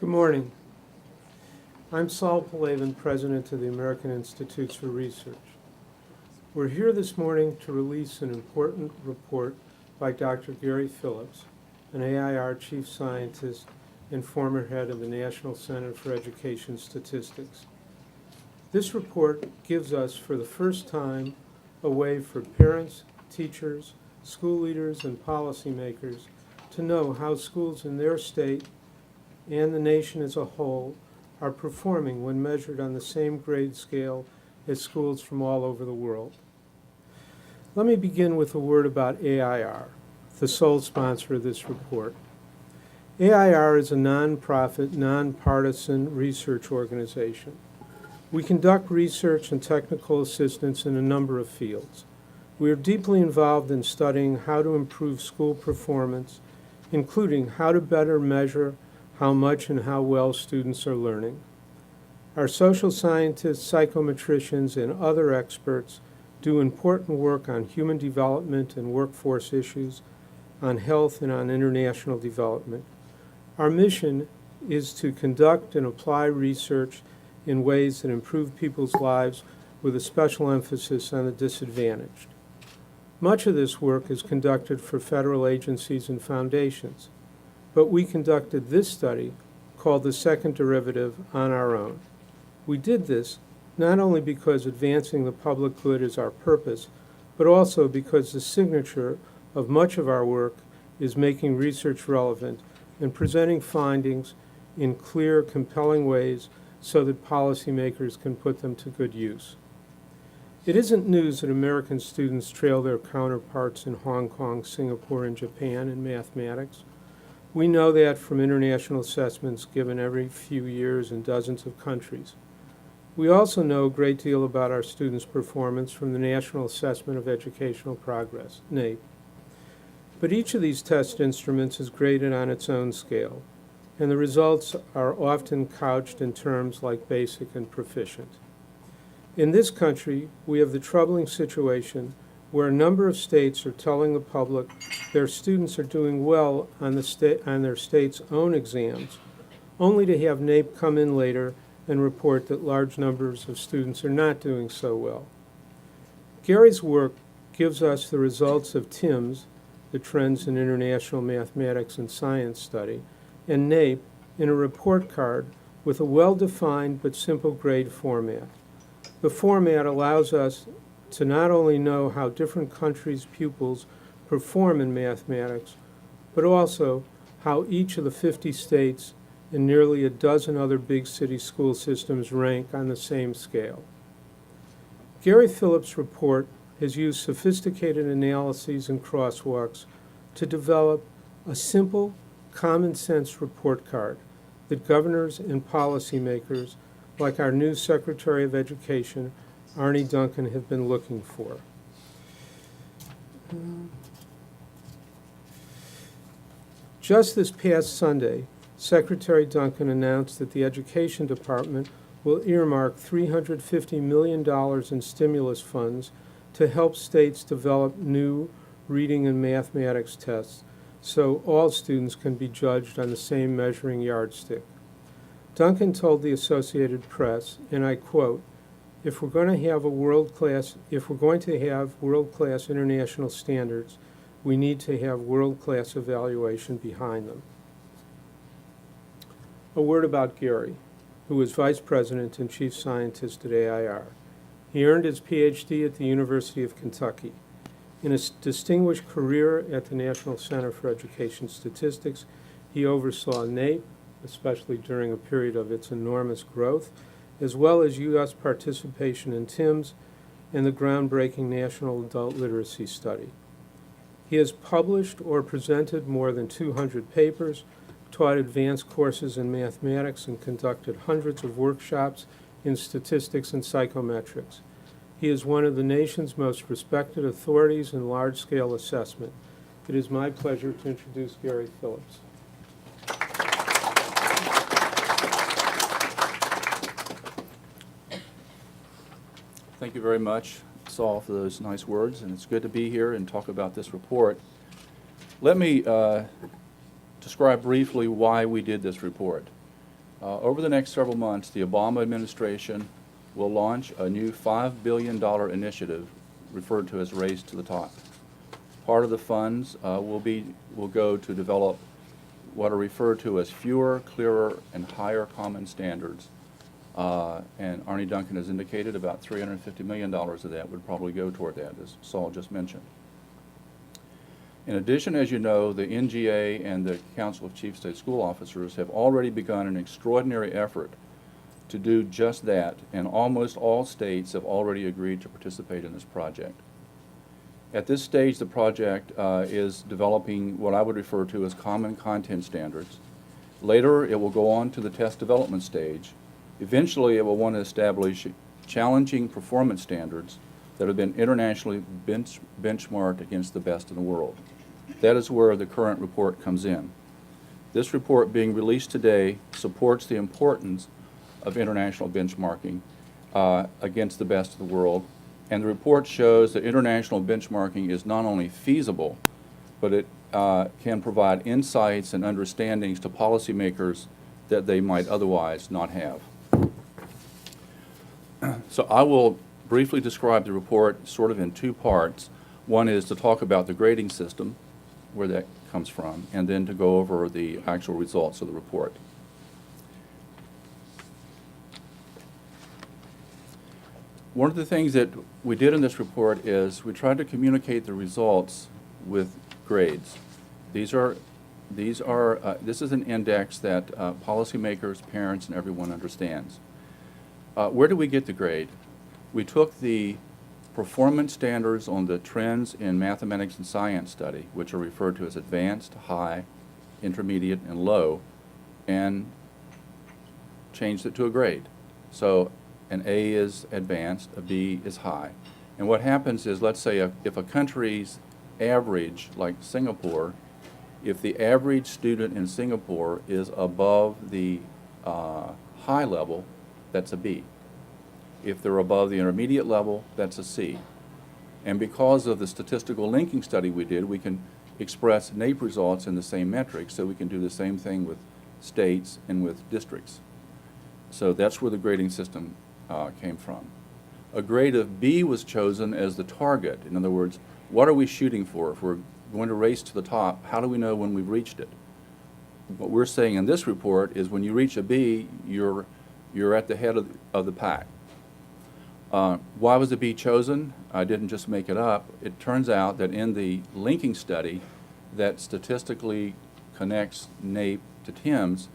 Good morning. I'm Saul Palavin, President of the American Institutes for Research. We're here this morning to release an important report by Dr. Gary Phillips, an AIR Chief Scientist and former head of the National Center for Education Statistics. This report gives us, for the first time, a way for parents, teachers, school leaders, and policymakers to know how schools in their state and the nation as a whole are performing when measured on the same grade scale as schools from all over the world. Let me begin with a word about AIR, the sole sponsor of this report. AIR is a nonprofit, nonpartisan research organization. We conduct research and technical assistance in a number of fields. We are deeply involved in studying how to improve school performance, including how to better measure how much and how well students are learning. Our social scientists, psychometricians, and other experts do important work on human development and workforce issues, on health, and on international development. Our mission is to conduct and apply research in ways that improve people's lives with a special emphasis on the disadvantaged. Much of this work is conducted for federal agencies and foundations, but we conducted this study, called the second derivative, on our own. We did this not only because advancing the public good is our purpose, but also because the signature of much of our work is making research relevant and presenting findings in clear, compelling ways so that policymakers can put them to good use. It isn't news that American students trail their counterparts in Hong Kong, Singapore, and Japan in mathematics. We know that from international assessments given every few years in dozens of countries. We also know a great deal about our students' performance from the National Assessment of Educational Progress, NAEP. But each of these test instruments is graded on its own scale, and the results are often couched in terms like basic and proficient. In this country, we have the troubling situation where a number of states are telling the public their students are doing well on their state's own exams, only to have NAEP come in later and report that large numbers of students are not doing so well. Gary's work gives us the results of TIMSS, the Trends in International Mathematics and Science Study, and NAEP in a report card with a well-defined but simple grade format. The format allows us to not only know how different countries' pupils perform in mathematics, but also how each of the 50 states and nearly a dozen other big city school systems rank on the same scale. Gary Phillips' report has used sophisticated analyses and crosswalks to develop a simple, common-sense report card that governors and policymakers, like our new Secretary of Education, Arne Duncan, have been looking for. Just this past Sunday, Secretary Duncan announced that the Education Department will earmark $350 million in stimulus funds to help states develop new reading and mathematics tests so all students can be judged on the same measuring yardstick. Duncan told the Associated Press, and I quote, if we're going to have world-class international standards, we need to have world-class evaluation behind them. A word about Gary, who was Vice President and Chief Scientist at AIR. He earned his PhD at the University of Kentucky. In a distinguished career at the National Center for Education Statistics, he oversaw NAEP, especially during a period of its enormous growth, as well as U.S. participation in TIMSS and the groundbreaking National Adult Literacy Study. He has published or presented more than 200 papers, taught advanced courses in mathematics, and conducted hundreds of workshops in statistics and psychometrics. He is one of the nation's most respected authorities in large-scale assessment. It is my pleasure to introduce Gary Phillips. Thank you very much, Saul, for those nice words, and it's good to be here and talk about this report. Let me describe briefly why we did this report. Over the next several months, the Obama administration will launch a new $5 billion initiative referred to as Race to the Top. Part of the funds will go to develop what are referred to as fewer, clearer, and higher common standards. And Arnie Duncan has indicated about $350 million of that would probably go toward that, as Saul just mentioned. In addition, as you know, the NGA and the Council of Chief State School Officers have already begun an extraordinary effort to do just that, and almost all states have already agreed to participate in this project. At this stage, the project is developing what I would refer to as common content standards. Later, it will go on to the test development stage. Eventually, it will want to establish challenging performance standards that have been internationally benchmarked against the best in the world. That is where the current report comes in. This report being released today supports the importance of international benchmarking against the best of the world. And the report shows that international benchmarking is not only feasible, but it can provide insights and understandings to policymakers that they might otherwise not have. So I will briefly describe the report sort of in two parts. One is to talk about the grading system, where that comes from, and then to go over the actual results of the report. One of the things that we did in this report is we tried to communicate the results with grades. This is an index that policymakers, parents, and everyone understands. Where do we get the grade? We took the performance standards on the trends in mathematics and science study, which are referred to as advanced, high, intermediate, and low, and changed it to a grade. So an A is advanced, a B is high. And what happens is, let's say if a country's average, like Singapore, if the average student in Singapore is above the high level, that's a B. If they're above the intermediate level, that's a C. And because of the statistical linking study we did, we can express NAEP results in the same metrics, so we can do the same thing with states and with districts. So that's where the grading system came from. A grade of B was chosen as the target. In other words, what are we shooting for? If we're going to race to the top, how do we know when we've reached it? What we're saying in this report is when you reach a B, you're at the head of the pack. Why was the B chosen? I didn't just make it up. It turns out that in the linking study that statistically connects NAEP to TIMSS,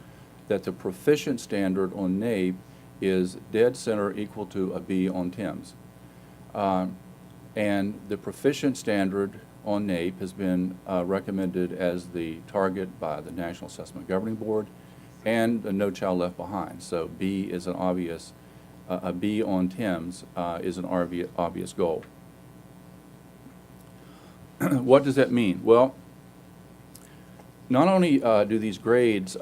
that the proficient standard on NAEP is dead center equal to a B on TIMSS. And the proficient standard on NAEP has been recommended as the target by the National Assessment Governing Board and the No Child Left Behind. So B is an obvious, a B on TIMSS is an obvious goal. What does that mean? Well, not only do these grades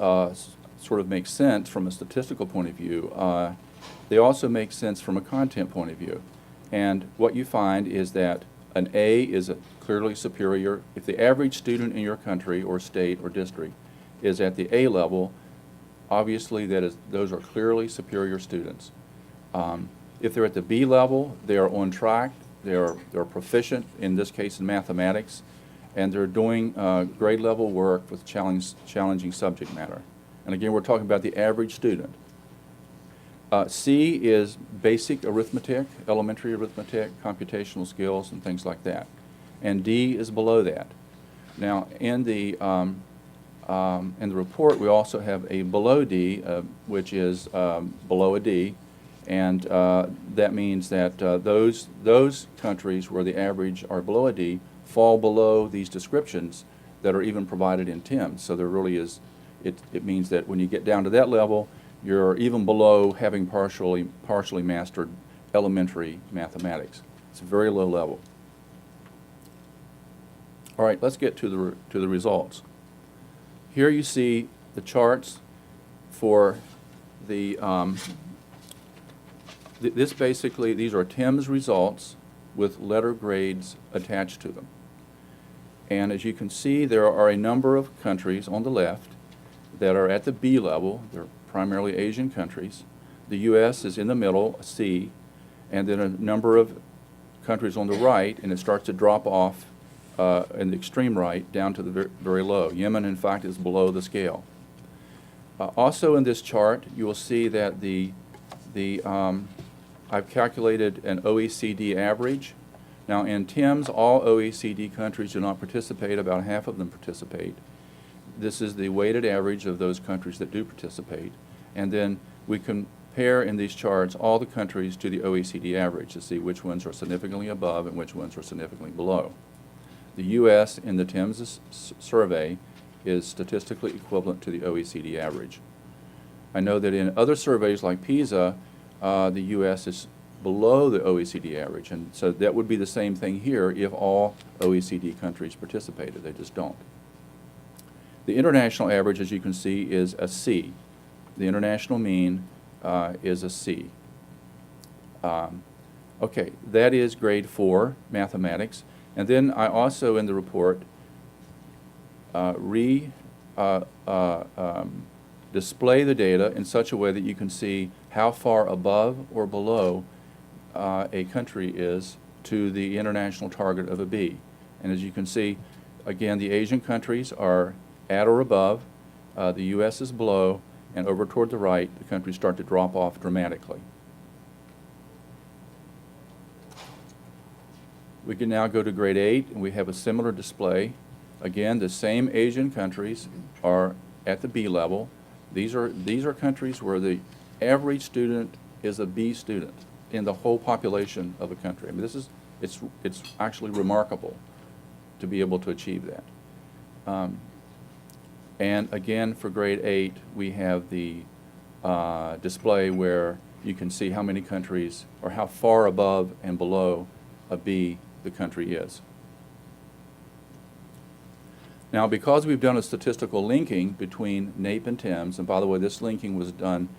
sort of make sense from a statistical point of view, they also make sense from a content point of view. And what you find is that an A is a clearly superior. If the average student in your country or state or district is at the A level, obviously those are clearly superior students. If they're at the B level, they are on track, they're proficient, in this case in mathematics, and they're doing grade level work with challenging subject matter. And again, we're talking about the average student. C is basic arithmetic, elementary arithmetic, computational skills, and things like that. And D is below that. Now, in the report, we also have a below D, which is below a D, and that means that those countries where the average are below a D fall below these descriptions that are even provided in TIMSS. So there really is, it means that when you get down to that level, you're even below having partially mastered elementary mathematics. It's a very low level. All right, let's get to the results. Here you see the charts for the these are TIMSS results with letter grades attached to them. And as you can see, there are a number of countries on the left that are at the B level. They're primarily Asian countries. The U.S. is in the middle, a C, and then a number of countries on the right, and it starts to drop off in the extreme right down to the very low. Yemen, in fact, is below the scale. Also in this chart, you will see that I've calculated an OECD average. Now in TIMS, all OECD countries do not participate, about half of them participate. This is the weighted average of those countries that do participate. And then we compare in these charts all the countries to the OECD average to see which ones are significantly above and which ones are significantly below. The U.S. in the TIMS survey is statistically equivalent to the OECD average. I know that in other surveys like PISA, the U.S. is below the OECD average, and so that would be the same thing here if all OECD countries participated. They just don't. The international average, as you can see, is a C. The international mean is a C. Okay, that is grade 4 mathematics. And then I also in the report display the data in such a way that you can see how far above or below a country is to the international target of a B. And as you can see, again, the Asian countries are at or above, the U.S. is below, and over toward the right, the countries start to drop off dramatically. We can now go to grade 8, and we have a similar display. Again, the same Asian countries are at the B level. These are countries where the average student is a B student in the whole population of a country. I mean, it's actually remarkable to be able to achieve that. And again, for grade 8, we have the display where you can see how many countries or how far above and below a B the country is. Now, because we've done a statistical linking between NAEP and TIMS, and by the way, this linking was done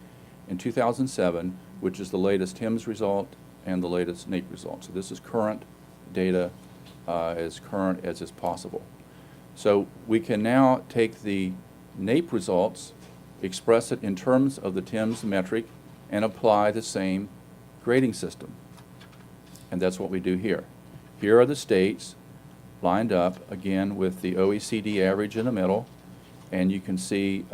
in 2007, which is the latest TIMS result and the latest NAEP result. So this is current data, as current as is possible. So we can now take the NAEP results, express it in terms of the TIMS metric, and apply the same grading system. And that's what we do here. Here are the states lined up, again, with the OECD average in the middle, and you can see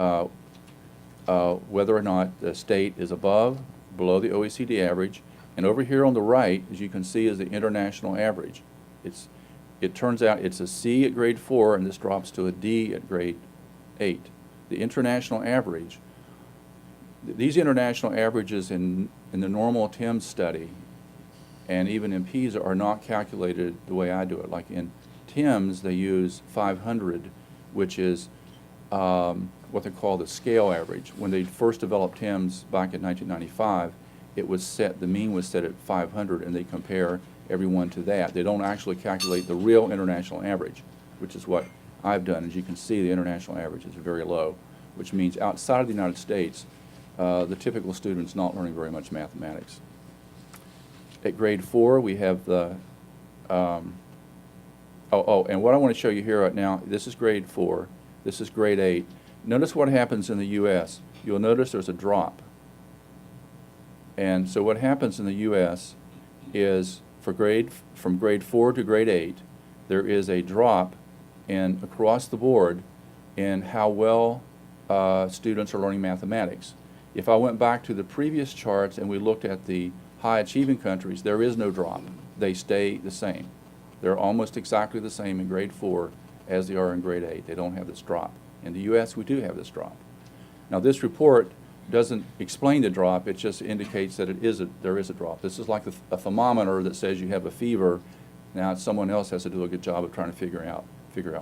whether or not the state is above, below the OECD average. And over here on the right, as you can see, is the international average. It turns out it's a C at grade 4, and this drops to a D at grade 8. The international average, these international averages in the normal TIMS study and even in PISA are not calculated the way I do it. Like in TIMS, they use 500, which is what they call the scale average. When they first developed TIMS back in 1995, it was set, the mean was set at 500, and they compare everyone to that. They don't actually calculate the real international average, which is what I've done. As you can see, the international average is very low, which means outside of the United States, the typical student's not learning very much mathematics. At grade 4, we have the, and what I want to show you here right now, this is grade 4, this is grade 8. Notice what happens in the U.S. You'll notice there's a drop. And so what happens in the U.S. is from grade 4 to grade 8, there is a drop in across the board in how well students are learning mathematics. If I went back to the previous charts and we looked at the high achieving countries, there is no drop. They stay the same. They're almost exactly the same in grade 4 as they are in grade 8. They don't have this drop. In the U.S., we do have this drop. Now, this report doesn't explain the drop. It just indicates that there is a drop. This is like a thermometer that says you have a fever. Now, someone else has to do a good job of trying to figure out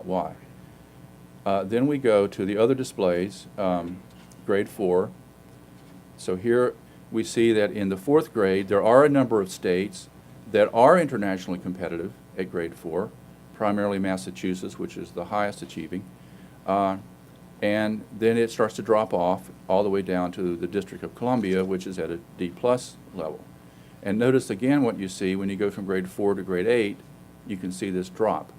why. Then we go to the other displays, grade 4. So here we see that in the 4th grade, there are a number of states that are internationally competitive at grade 4, primarily Massachusetts, which is the highest achieving. And then it starts to drop off all the way down to the District of Columbia, which is at a D+ level. And notice again what you see when you go from grade 4 to grade 8, you can see this drop.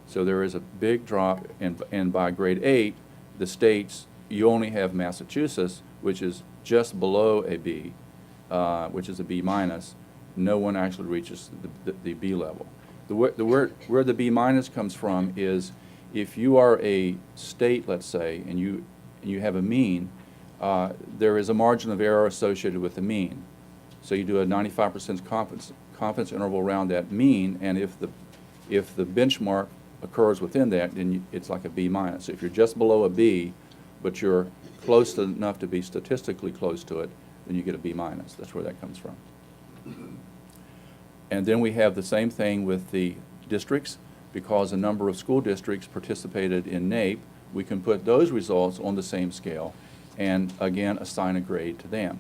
So there is a big drop, and by grade 8, the states you only have Massachusetts, which is just below a B, which is a B minus. No one actually reaches the B level. Where the B minus comes from is if you are a state, let's say, and you have a mean, there is a margin of error associated with the mean. So you do a 95% confidence interval around that mean, and if the benchmark occurs within that, then it's like a B minus. So if you're just below a B, but you're close enough to be statistically close to it, then you get a B minus. That's where that comes from. And then we have the same thing with the districts. Because a number of school districts participated in NAEP, we can put those results on the same scale and again assign a grade to them.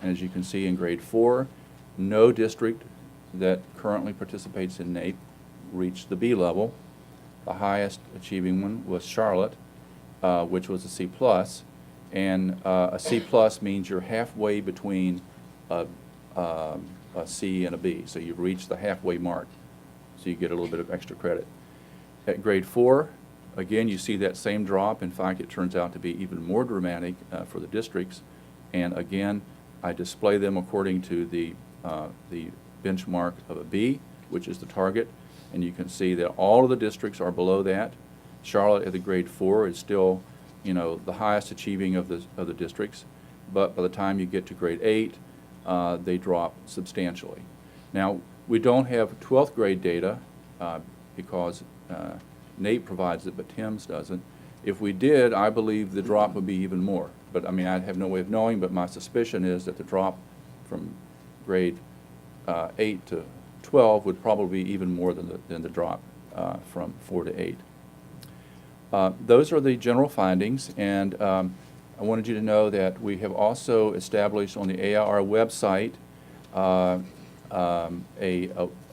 And as you can see in grade 4, no district that currently participates in NAEP reached the B level. The highest achieving one was Charlotte, which was a C+, and a C+ means you're halfway between a C and a B, so you've reached the halfway mark, so you get a little bit of extra credit. At grade 4, again, you see that same drop. In fact, it turns out to be even more dramatic for the districts, and again, I display them according to the benchmark of a B, which is the target, and you can see that all of the districts are below that. Charlotte at the grade 4 is still, the highest achieving of the districts, but by the time you get to grade 8, they drop substantially. Now, we don't have 12th grade data because NAEP provides it, but TIMS doesn't. If we did, I believe the drop would be even more. But I mean, I have no way of knowing, but my suspicion is that the drop from grade 8 to 12 would probably be even more than the drop from 4 to 8. Those are the general findings, and I wanted you to know that we have also established on the AIR website a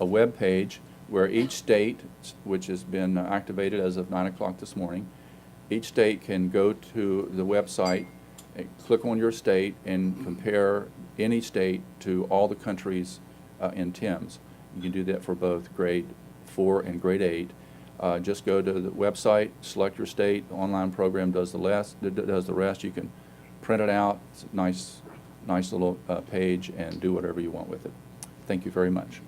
web page where each state, which has been activated as of 9 o'clock this morning, each state can go to the website, click on your state, and compare any state to all the countries in TIMS. You can do that for both grade 4 and grade 8. Just go to the website, select your state. The online program does the rest. You can print it out. It's a nice little page, and do whatever you want with it. Thank you very much.